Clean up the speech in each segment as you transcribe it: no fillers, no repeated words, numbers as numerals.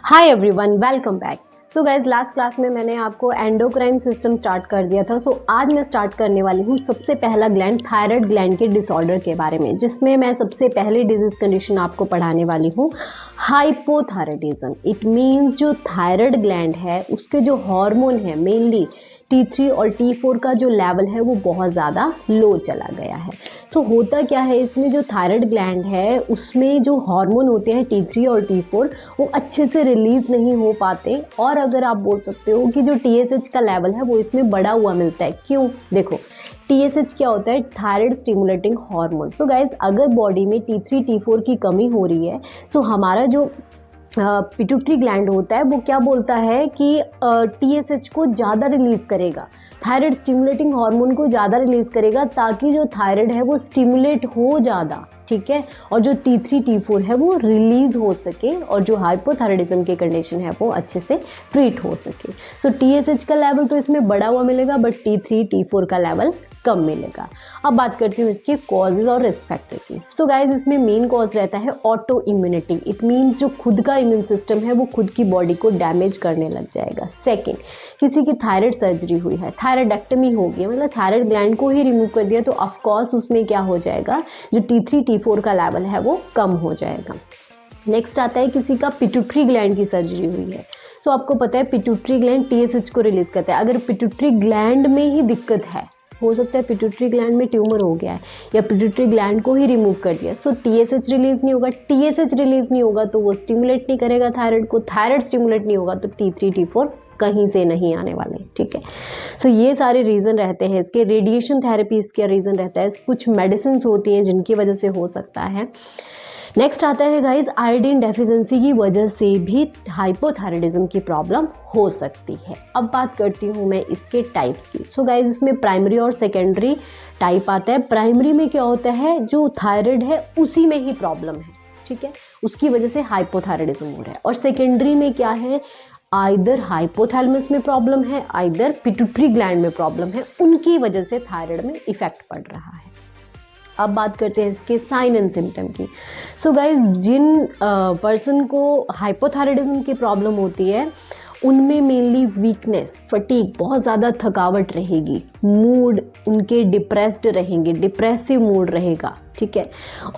Hi everyone, welcome back. So guys, last class में मैंने आपको एंडोक्राइन सिस्टम स्टार्ट कर दिया था। सो आज मैं स्टार्ट करने वाली हूँ सबसे पहला ग्लैंड, थायराइड ग्लैंड के डिसऑर्डर के बारे में, जिसमें मैं सबसे पहले डिजीज कंडीशन आपको पढ़ाने वाली हूँ हाइपोथायराइडिज्म। इट मीन्स जो थायराइड ग्लैंड है उसके जो हार्मोन है मेनली T3 और T4 का जो लेवल है वो बहुत ज़्यादा लो चला गया है। सो होता क्या है, इसमें जो थायराइड ग्लैंड है उसमें जो हार्मोन होते हैं T3 और T4 वो अच्छे से रिलीज़ नहीं हो पाते, और अगर आप बोल सकते हो कि जो TSH का लेवल है वो इसमें बढ़ा हुआ मिलता है। क्यों? देखो, TSH क्या होता है? Thyroid stimulating hormone. So guys, अगर बॉडी में T3 T4 की कमी हो रही है, सो हमारा जो पिट्यूटरी ग्लैंड होता है वो क्या बोलता है कि TSH को ज़्यादा रिलीज़ करेगा, थायराइड स्टिमुलेटिंग हार्मोन को ज़्यादा रिलीज़ करेगा, ताकि जो थायराइड है वो स्टिमुलेट हो ज़्यादा, ठीक है, और जो T3 T4 है वो रिलीज़ हो सके और जो हाइपोथायराइडिज्म की कंडीशन है वो अच्छे से ट्रीट हो सके। सो TSH का लेवल तो इसमें बढ़ा हुआ मिलेगा, बट T3 T4 का लेवल कम मिलेगा। अब बात करती हूँ इसके कॉजेज और रिस्क फैक्टर की। सो गाइज, इसमें मेन कॉज रहता है ऑटो इम्यूनिटी। इट मीन्स जो खुद का इम्यून सिस्टम है वो खुद की बॉडी को डैमेज करने लग जाएगा। सेकेंड, किसी की थायराइड सर्जरी हुई है, थायराइडेक्टमी हो गई, मतलब थायराइड ग्लैंड को ही रिमूव कर दिया, तो ऑफकोर्स उसमें क्या हो जाएगा, जो T3 T4 का लेवल है वो कम हो जाएगा। नेक्स्ट आता है किसी का पिट्यूटरी ग्लैंड की सर्जरी हुई है। सो आपको पता है पिट्यूटरी ग्लैंड TSH को रिलीज करता है। अगर पिट्यूटरी ग्लैंड में ही दिक्कत है, हो सकता है पिट्यूटरी ग्लैंड में ट्यूमर हो गया है या पिट्यूटरी ग्लैंड को ही रिमूव कर दिया, सो TSH रिलीज नहीं होगा। TSH रिलीज नहीं होगा तो वो स्टिमुलेट नहीं करेगा थायराइड को, थायराइड स्टिमुलेट नहीं होगा तो T3 T4 कहीं से नहीं आने वाले, ठीक है। सो ये सारे रीज़न रहते हैं इसके। रेडिएशन थेरेपी इसका रीज़न रहता है, कुछ मेडिसिन होती हैं जिनकी वजह से हो सकता है। नेक्स्ट आता है गाइज, आयोडीन डेफिशिएंसी की वजह से भी हाइपोथायराइडिज्म की प्रॉब्लम हो सकती है। अब बात करती हूँ मैं इसके टाइप्स की। सो गाइज, इसमें प्राइमरी और सेकेंडरी टाइप आता है। प्राइमरी में क्या होता है, जो थायराइड है उसी में ही प्रॉब्लम है, ठीक है, उसकी वजह से हाइपोथायराइडिज्म हो रहा है। और सेकेंडरी में क्या है, आइदर हाइपोथैलेमस में प्रॉब्लम है, आइदर पिट्यूटरी ग्लैंड में प्रॉब्लम है, उनकी वजह से थायराइड में इफेक्ट पड़ रहा है। अब बात करते हैं इसके साइन एंड सिम्टम की। सो गाइज, जिन पर्सन को हाइपोथायराइडिज्म की प्रॉब्लम होती है उनमें मेनली वीकनेस, फटीग, बहुत ज़्यादा थकावट रहेगी, मूड उनके डिप्रेस्ड रहेंगे, डिप्रेसिव मूड रहेगा, ठीक है,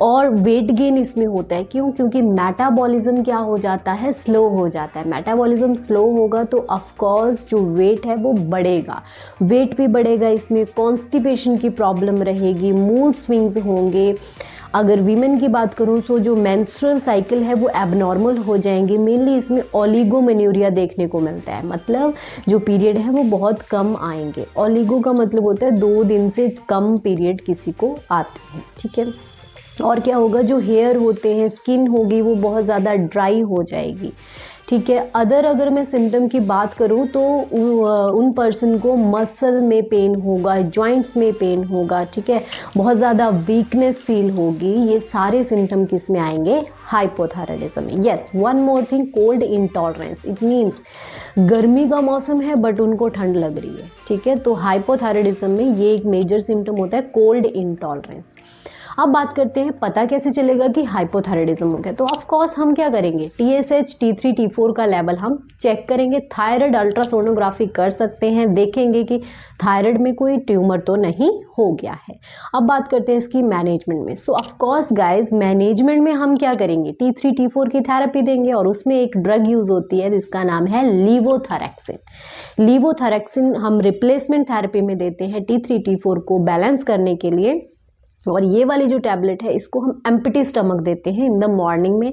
और वेट गेन इसमें होता है। क्यों? क्योंकि मेटाबॉलिज्म क्या हो जाता है, स्लो हो जाता है। मेटाबॉलिज्म स्लो होगा तो ऑफकोर्स जो वेट है वो बढ़ेगा, वेट भी बढ़ेगा। इसमें कॉन्स्टिपेशन की प्रॉब्लम रहेगी, मूड स्विंग्स होंगे। अगर वीमेन की बात करूँ तो जो मेंस्ट्रुअल साइकिल है वो एबनॉर्मल हो जाएंगे। मेनली इसमें ओलिगोमेन्यूरिया देखने को मिलता है, मतलब जो पीरियड है वो बहुत कम आएंगे। ओलिगो का मतलब होता है 2 दिन से कम पीरियड किसी को आते हैं, ठीक है। और क्या होगा, जो हेयर होते हैं, स्किन होगी वो बहुत ज़्यादा ड्राई हो जाएगी, ठीक है। अगर मैं सिम्टम की बात करूँ तो उन पर्सन को मसल में पेन होगा, जॉइंट्स में पेन होगा, ठीक है, बहुत ज़्यादा वीकनेस फील होगी। ये सारे सिम्टम किस में आएंगे, हाइपोथायराइडिज्म में। Yes, one more thing, cold intolerance. It means गर्मी का मौसम है बट उनको ठंड लग रही है, ठीक है, तो हाइपोथायराइडिज्म में ये एक मेजर सिम्टम होता है, कोल्ड इंटॉलरेंस। अब बात करते हैं पता कैसे चलेगा कि हाइपोथायराइडिज्म हो गया। तो ऑफ कोर्स हम क्या करेंगे, TSH T3 T4 का लेवल हम चेक करेंगे, थायराइड अल्ट्रासोनोग्राफी कर सकते हैं, देखेंगे कि थायराइड में कोई ट्यूमर तो नहीं हो गया है। अब बात करते हैं इसकी मैनेजमेंट में। सो ऑफ कोर्स गाइज, मैनेजमेंट में हम क्या करेंगे, T3 T4 की थेरेपी देंगे, और उसमें एक ड्रग यूज होती है जिसका नाम है लीवोथैरेक्सिन। लीवोथैरेक्सिन हम रिप्लेसमेंट थेरेपी में देते हैं T3 T4 को बैलेंस करने के लिए। और ये वाली जो टैबलेट है इसको हम एम्प्टी स्टमक देते हैं इन द मॉर्निंग में,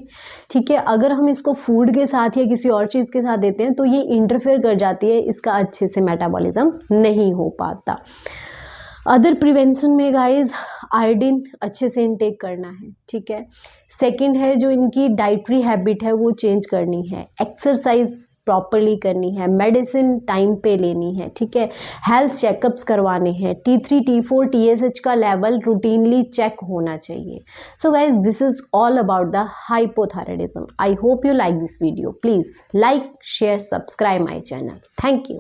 ठीक है। अगर हम इसको फूड के साथ या किसी और चीज़ के साथ देते हैं तो ये इंटरफेयर कर जाती है, इसका अच्छे से मेटाबॉलिज्म नहीं हो पाता। अदर प्रिवेंशन में गाइज, आयोडीन अच्छे से इनटेक करना है, ठीक है। सेकंड है, जो इनकी डाइटरी हैबिट है वो चेंज करनी है, एक्सरसाइज प्रॉपरली करनी है, मेडिसिन टाइम पे लेनी है, ठीक है, हेल्थ चेकअप्स करवाने हैं, T3 T4 TSH का लेवल रूटीनली चेक होना चाहिए। So guys, this is all about the hypothyroidism. I hope you like this video. Please like, share, subscribe my channel. Thank you.